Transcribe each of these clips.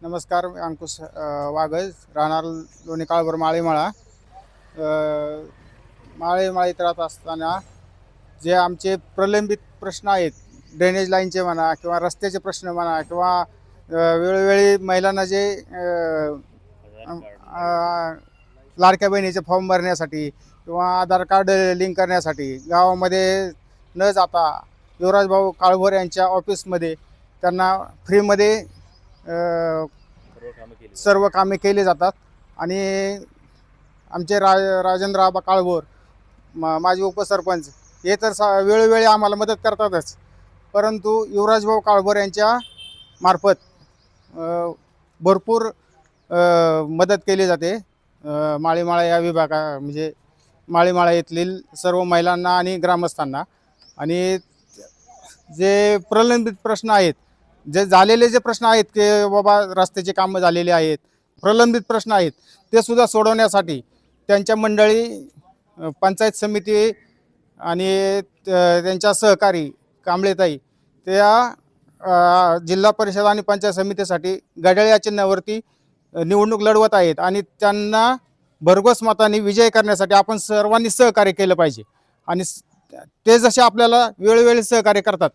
नमस्कार. मी अंकुश वाघज, राहणार लोणी काळभोर माळीमाळा. माळीमाळीत राहत असताना जे आमचे प्रलंबित प्रश्न आहेत, ड्रेनेज लाईनचे म्हणा किंवा रस्त्याचे प्रश्न म्हणा किंवा वेळोवेळी महिलांना जे लाडक्या बहिणीचे फॉर्म भरण्यासाठी किंवा आधार कार्ड लिंक करण्यासाठी गावामध्ये न जाता युवराज भाऊ काळभोर यांच्या ऑफिसमध्ये त्यांना फ्रीमध्ये सर्व कामे केली जातात. आणि आमचे राजेंद्र आबा काळभोर माजी उपसरपंच हे तर वेळोवेळी आम्हाला मदत करतातच, परंतु युवराज भाऊ काळभोर यांच्या मार्फत भरपूर मदत केली जाते. माळीमाळा या म्हणजे माळीमाळा येथील सर्व महिलांना आणि ग्रामस्थांना. आणि जे प्रलंबित प्रश्न आहेत, जे झालेले जे प्रश्न आहेत की बाबा रस्त्याचे कामं झालेले आहेत, प्रलंबित प्रश्न आहेत, ते सुद्धा सोडवण्यासाठी त्यांच्या मंडळी पंचायत समिती आणि त्यांच्या सहकारी कांबळेताई त्या जिल्हा परिषद आणि पंचायत समितीसाठी घड्याळ या चिन्हावरती निवडणूक लढवत आहेत. आणि त्यांना भरघोस मताने विजय करण्यासाठी आपण सर्वांनी सहकार्य केलं पाहिजे. आणि ते जसे आपल्याला वेळोवेळी सहकार्य करतात,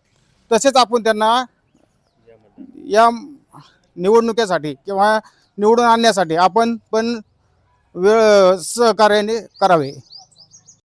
तसेच आपण त्यांना या निवडणुकीसाठी किंवा निवडून आणण्यासाठी आपण पण सहकार्याने करावे.